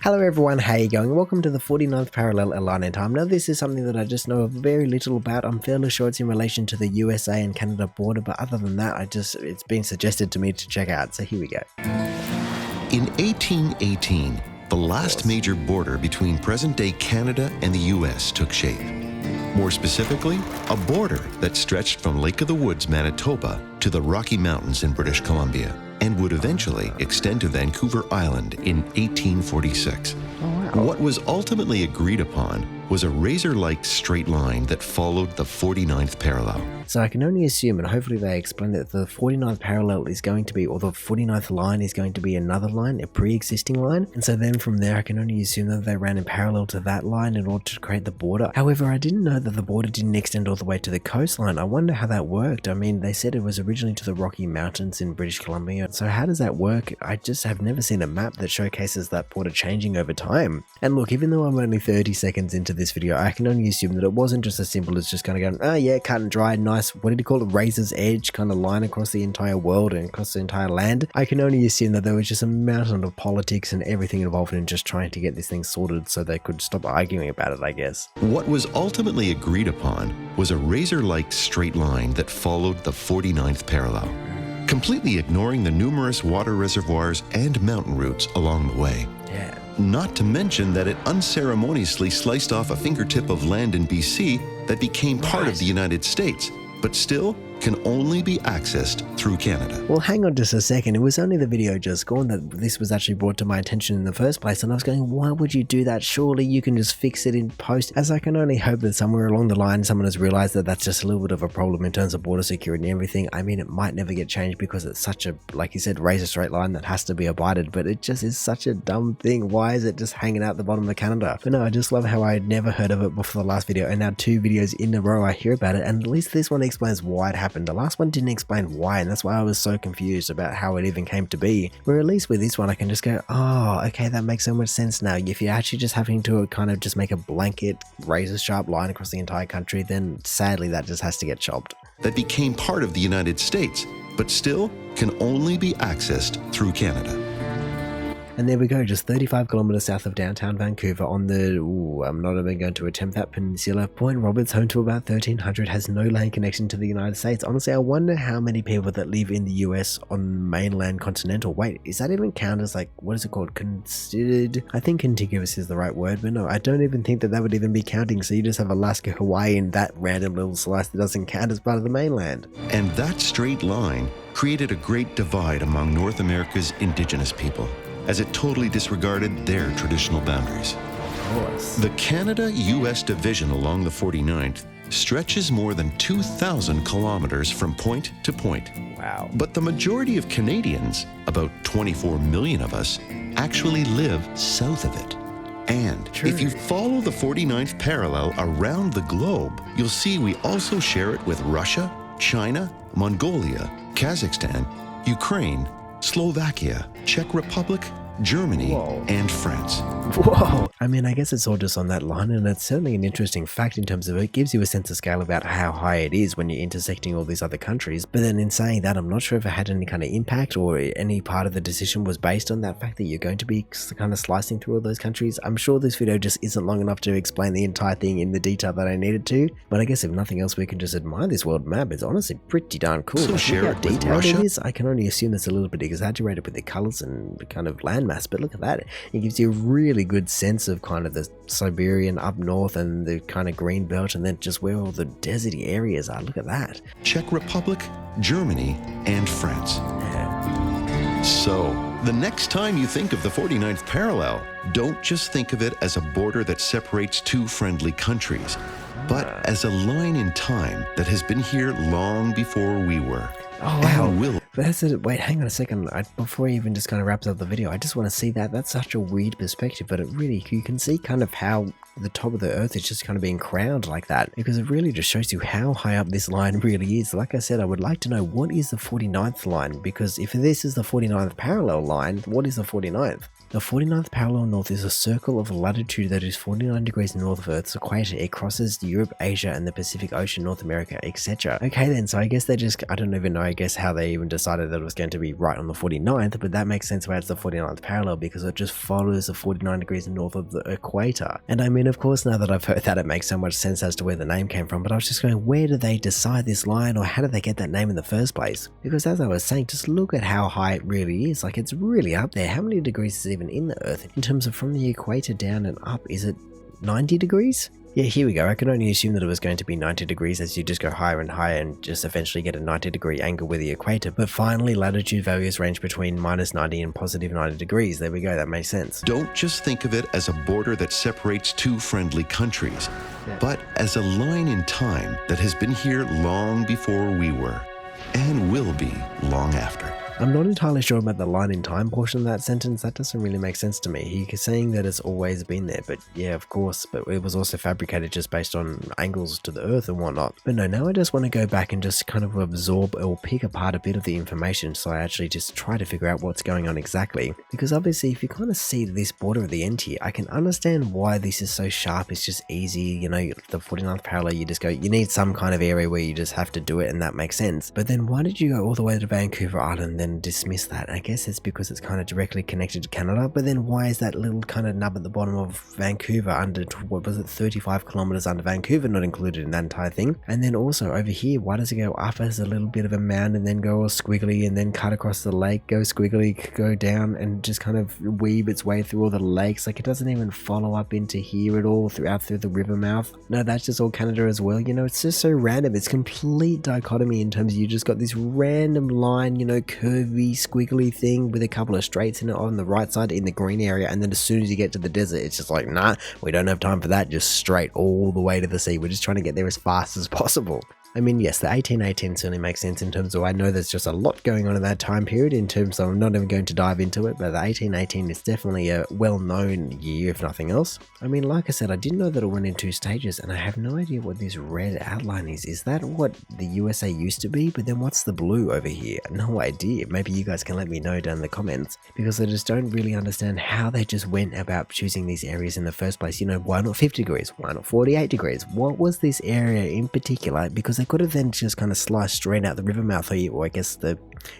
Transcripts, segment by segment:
Hello everyone, how you going? Welcome to the 49th parallel alignment time. Now this is something that I just know very little about. I'm fairly sure it's in relation to the USA and Canada border, but other than that, it's been suggested to me to check out, so here we go. In 1818, the last major border between present-day Canada and the US took shape. More specifically, a border that stretched from Lake of the Woods, Manitoba, to the Rocky Mountains in British Columbia, and would eventually extend to Vancouver Island in 1846. Oh, wow. What was ultimately agreed upon was a razor-like straight line that followed the 49th parallel. So I can only assume, and hopefully they explain that the 49th parallel is going to be, or the 49th line is going to be another line, a pre-existing line, and so then from there I can only assume that they ran in parallel to that line in order to create the border. However, I didn't know that the border didn't extend all the way to the coastline. I wonder how that worked. I mean, they said it was originally to the Rocky Mountains in British Columbia, so how does that work? I just have never seen a map that showcases that border changing over time. And look, even though I'm only 30 seconds into this video, I can only assume that it wasn't just as simple as just kind of going, oh yeah, cut and dry, nice, what did he call it, razor's edge kind of line across the entire world and across the entire land. I can only assume that there was just a mountain of politics and everything involved in just trying to get this thing sorted so they could stop arguing about it, I guess. What was ultimately agreed upon was a razor-like straight line that followed the 49th parallel, completely ignoring the numerous water reservoirs and mountain routes along the way. Yeah. Not to mention that it unceremoniously sliced off a fingertip of land in BC that became part of the United States, but still can only be accessed through Canada. Well, hang on just a second. It was only the video just gone that this was actually brought to my attention in the first place, and I was going, why would you do that? Surely you can just fix it in post. As I can only hope that somewhere along the line someone has realized that that's just a little bit of a problem in terms of border security and everything. I mean, it might never get changed because it's such a, like you said, razor straight line that has to be abided, but it just is such a dumb thing. Why is it just hanging out the bottom of Canada? But no, I just love how I had never heard of it before the last video, and now 2 videos in a row I hear about it, and at least this one explains why it happened. The last one didn't explain why, and that's why I was so confused about how it even came to be. Where at least with this one I can just go, oh, okay, that makes so much sense now. If you're actually just having to kind of just make a blanket razor sharp line across the entire country, then sadly that just has to get chopped. That became part of the United States, but still can only be accessed through Canada. And there we go, just 35 kilometers south of downtown Vancouver on the, I'm not even going to attempt that peninsula. Point Roberts, home to about 1,300, has no land connection to the United States. Honestly, I wonder how many people that live in the US on mainland continental. Wait, is that even count as, like, what is it called? Considered? I think contiguous is the right word, but no, I don't even think that would even be counting. So you just have Alaska, Hawaii, and that random little slice that doesn't count as part of the mainland. And that straight line created a great divide among North America's indigenous people, as it totally disregarded their traditional boundaries. Of course. The Canada-US division along the 49th stretches more than 2,000 kilometers from point to point. Wow. But the majority of Canadians, about 24 million of us, actually live south of it. And True. if you follow the 49th parallel around the globe, you'll see we also share it with Russia, China, Mongolia, Kazakhstan, Ukraine, Slovakia, Czech Republic, Germany, and France. Whoa! I mean, I guess it's all just on that line, and it's certainly an interesting fact in terms of it gives you a sense of scale about how high it is when you're intersecting all these other countries. But then in saying that, I'm not sure if it had any kind of impact or any part of the decision was based on that fact that you're going to be kind of slicing through all those countries. I'm sure this video just isn't long enough to explain the entire thing in the detail that I needed to, but I guess if nothing else, we can just admire this world map. It's honestly pretty darn cool. So Like, share look how it with detailed Russia? it is. I can only assume it's a little bit exaggerated with the colors and the kind of landmass, but look at that. It gives you a really good sense of kind of the Siberian up north and the kind of green belt, and then just where all the deserty areas are. Look at that. Czech Republic, Germany, and France. Yeah. So, the next time you think of the 49th parallel, don't just think of it as a border that separates 2 friendly countries, but as a line in time that has been here long before we were. Oh, wow. And will. But that's it. Wait, hang on a second. Before he even just kind of wraps up the video, I just want to see that. That's such a weird perspective, but it really, you can see kind of how the top of the earth is just kind of being crowned like that, because it really just shows you how high up this line really is. Like I said, I would like to know, what is the 49th line? Because if this is the 49th parallel line, what is the 49th? The 49th parallel north is a circle of latitude that is 49 degrees north of Earth's equator. It crosses Europe, Asia, and the Pacific Ocean, North America, etc. Okay then, so I guess they just, I don't even know, I guess how they even decided that it was going to be right on the 49th, but that makes sense why it's the 49th parallel, because it just follows the 49 degrees north of the equator. And I mean, of course, now that I've heard that, it makes so much sense as to where the name came from, but I was just going, where did they decide this line, or how did they get that name in the first place? Because as I was saying, just look at how high it really is. Like, it's really up there. How many degrees is even in the Earth in terms of from the equator down and up? Is it 90 degrees? Yeah, here we go. I could only assume that it was going to be 90 degrees as you just go higher and higher and just eventually get a 90-degree angle with the equator. But finally, latitude values range between -90 and +90 degrees. There we go. That makes sense. Don't just think of it as a border that separates two friendly countries, but as a line in time that has been here long before we were, and will be long after. I'm not entirely sure about the line in time portion of that sentence. That doesn't really make sense to me. He's saying that it's always been there, but yeah, of course, but it was also fabricated just based on angles to the Earth and whatnot. But no, now I just want to go back and just kind of absorb or pick apart a bit of the information, so I actually just try to figure out what's going on exactly. Because obviously, if you kind of see this border at the end here, I can understand why this is so sharp. It's just easy, you know, the 49th parallel, you just go, you need some kind of area where you just have to do it, and that makes sense. But then why did you go all the way to Vancouver Island then dismiss that? I guess it's because it's kind of directly connected to Canada, but then why is that little kind of nub at the bottom of Vancouver under, what was it, 35 kilometers under Vancouver not included in that entire thing? And then also over here, why does it go up as a little bit of a mound and then go all squiggly and then cut across the lake, go squiggly, go down and just kind of weave its way through all the lakes? Like, it doesn't even follow up into here at all through the river mouth. No, that's just all Canada as well. You know, it's just so random. It's complete dichotomy in terms of you just got this random line, you know, curvy, squiggly thing with a couple of straights in it on the right side in the green area, and then as soon as you get to the desert, it's just like, nah, we don't have time for that, just straight all the way to the sea. We're just trying to get there as fast as possible. I mean, yes, the 1818 certainly makes sense in terms of, I know there's just a lot going on in that time period in terms of, I'm not even going to dive into it, but the 1818 is definitely a well-known year, if nothing else. I mean, like I said, I didn't know that it went in 2 stages, and I have no idea what this red outline is. Is that what the USA used to be? But then what's the blue over here? No idea. Maybe you guys can let me know down in the comments, because I just don't really understand how they just went about choosing these areas in the first place. You know, why not 50 degrees? Why not 48 degrees? What was this area in particular? Because they could have then just kind of sliced straight out the river mouth, or I guess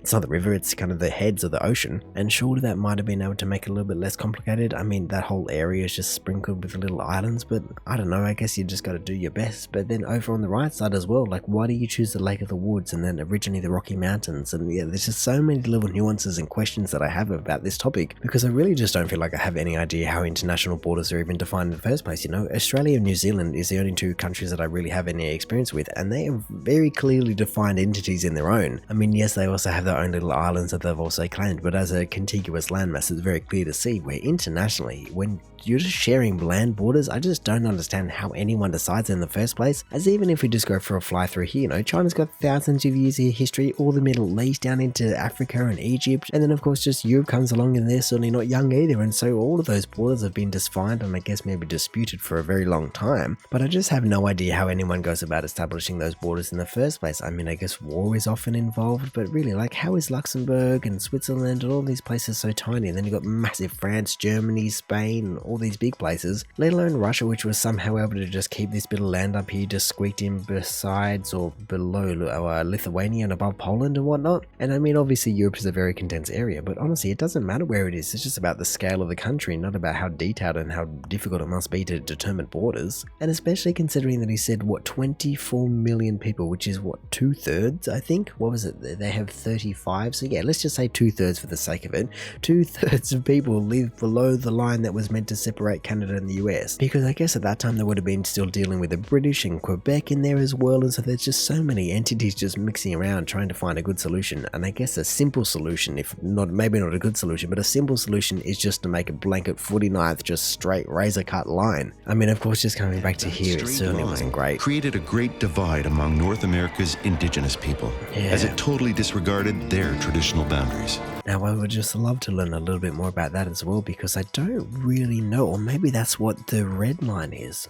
it's not the river, it's kind of the heads of the ocean, and surely that might have been able to make it a little bit less complicated. I mean, that whole area is just sprinkled with little islands, but I don't know, I guess you just got to do your best. But then over on the right side as well, like, why do you choose the Lake of the Woods and then originally the Rocky Mountains? And yeah, there's just so many little nuances and questions that I have about this topic, because I really just don't feel like I have any idea how international borders are even defined in the first place. You know, Australia and New Zealand is the only 2 countries that I really have any experience with, and they are very clearly defined entities in their own. I mean, yes, they also have their own little islands that they've also claimed, but as a contiguous landmass, it's very clear to see where internationally, when you're just sharing land borders, I just don't understand how anyone decides in the first place. As even if we just go for a fly through here, you know, China's got thousands of years of history, all the Middle East down into Africa and Egypt, and then of course just Europe comes along, and they're certainly not young either, and so all of those borders have been defined and I guess maybe disputed for a very long time. But I just have no idea how anyone goes about establishing those borders in the first place. I mean, I guess war is often involved, but really, like, how is Luxembourg and Switzerland and all these places so tiny? And then you've got massive France, Germany, Spain, all these big places, let alone Russia, which was somehow able to just keep this bit of land up here just squeaked in besides or below Lithuania and above Poland and whatnot. And I mean, obviously Europe is a very condensed area, but honestly, it doesn't matter where it is. It's just about the scale of the country, not about how detailed and how difficult it must be to determine borders. And especially considering that he said, what, 24 million people, which is what, 2/3, I think? What was it? They have 35, so yeah, let's just say 2/3 for the sake of it. 2/3 of people live below the line that was meant to separate Canada and the US, because I guess at that time they would have been still dealing with the British and Quebec in there as well, and so there's just so many entities just mixing around trying to find a good solution. And I guess a simple solution, if not, maybe not a good solution, but a simple solution is just to make a blanket 49th just straight razor cut line. I mean, of course, just coming back to here, it certainly wasn't great. Created a great divide among North America's indigenous people, as it totally disregarded disregarded their traditional boundaries. Now, I would just love to learn a little bit more about that as well, because I don't really know, or maybe that's what the red line is.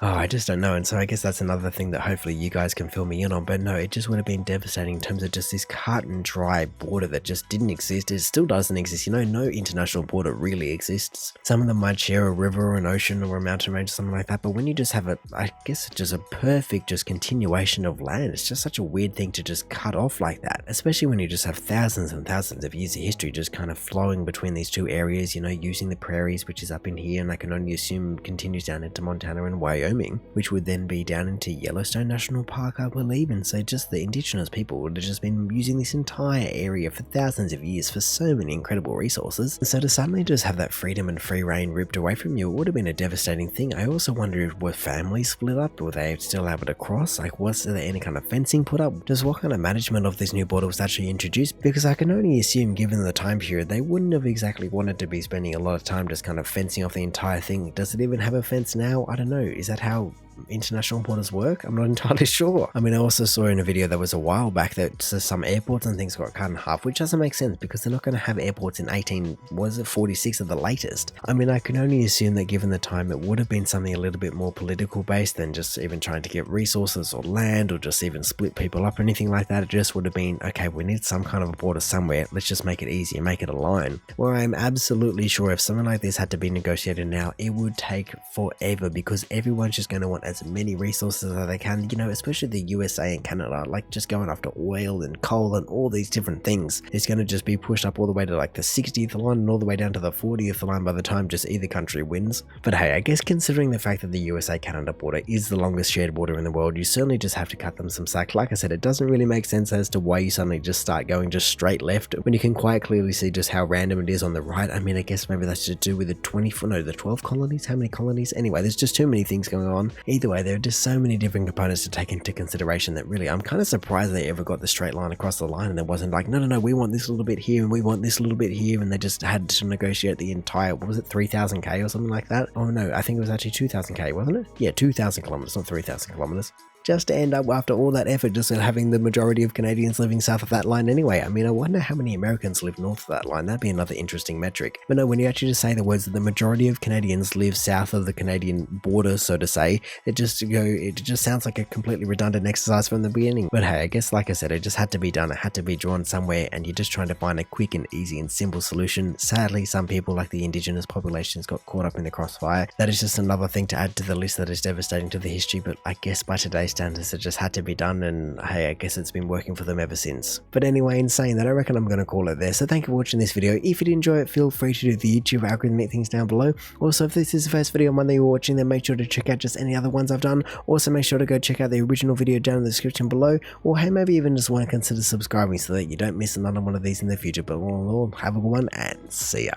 I just don't know, and so I guess that's another thing that hopefully you guys can fill me in on. But no, it just would have been devastating in terms of just this cut and dry border that just didn't exist. It still doesn't exist. You know, no international border really exists. Some of them might share a river or an ocean or a mountain range or something like that, but when you just have I guess just a perfect just continuation of land, it's just such a weird thing to just cut off like that, especially when you just have thousands and thousands of years of history just kind of flowing between these two areas, you know, using the prairies, which is up in here, and I can only assume continues down into Montana and Wyoming, which would then be down into Yellowstone National Park, I believe. And so just the indigenous people would have just been using this entire area for thousands of years for so many incredible resources. And so to suddenly just have that freedom and free reign ripped away from you, it would have been a devastating thing. I also wonder if were families split up? Were they still able to cross? Like, was there any kind of fencing put up? Just what kind of management of this new border was actually introduced? Because I can only assume, given the time period, they wouldn't have exactly wanted to be spending a lot of time just kind of fencing off the entire thing. Does it even have a fence now? I don't know. Is that how international borders work? I'm not entirely sure. I mean, I also saw in a video that was a while back that some airports and things got cut in half, which doesn't make sense because they're not going to have airports in 46 at the latest. I mean, I can only assume that given the time, it would have been something a little bit more political based than just even trying to get resources or land or just even split people up or anything like that. It just would have been, okay, we need some kind of a border somewhere. Let's just make it easy and make it a line. Where I'm absolutely sure if something like this had to be negotiated now, it would take forever because everyone's just going to want as many resources as they can, you know, especially the USA and Canada, like just going after oil and coal and all these different things. It's going to just be pushed up all the way to like the 60th line and all the way down to the 40th line by the time just either country wins. But hey, I guess considering the fact that the USA-Canada border is the longest shared border in the world, you certainly just have to cut them some slack. Like I said, it doesn't really make sense as to why you suddenly just start going just straight left when you can quite clearly see just how random it is on the right. I mean, I guess maybe that's to do with the 12 colonies. How many colonies? Anyway, there's just too many things going on. Either way, there are just so many different components to take into consideration that really I'm kind of surprised they ever got the straight line across the line, and it wasn't like, no, we want this little bit here and we want this little bit here, and they just had to negotiate the entire, what was it, 3,000k or something like that? Oh no, I think it was actually 2,000k, wasn't it? Yeah, 2,000 kilometers, not 3,000 kilometers. Just to end up after all that effort just having the majority of Canadians living south of that line anyway. I mean, I wonder how many Americans live north of that line. That'd be another interesting metric. But no, when you actually just say the words that the majority of Canadians live south of the Canadian border, so to say, it just sounds like a completely redundant exercise from the beginning. But hey, I guess like I said, it just had to be done. It had to be drawn somewhere, and you're just trying to find a quick and easy and simple solution. Sadly, some people like the indigenous populations got caught up in the crossfire. That is just another thing to add to the list that is devastating to the history, but I guess by today's standards, it just had to be done, and hey, I guess it's been working for them ever since. But anyway, in saying that, I reckon I'm going to call it there. So thank you for watching this video. If you did enjoy it, feel free to do the YouTube algorithmic things down below. Also, if this is the first video on Monday you're watching, then make sure to check out just any other ones I've done. Also, make sure to go check out the original video down in the description below, or hey, maybe even just want to consider subscribing so that you don't miss another one of these in the future. But all in all, have a good one and see ya.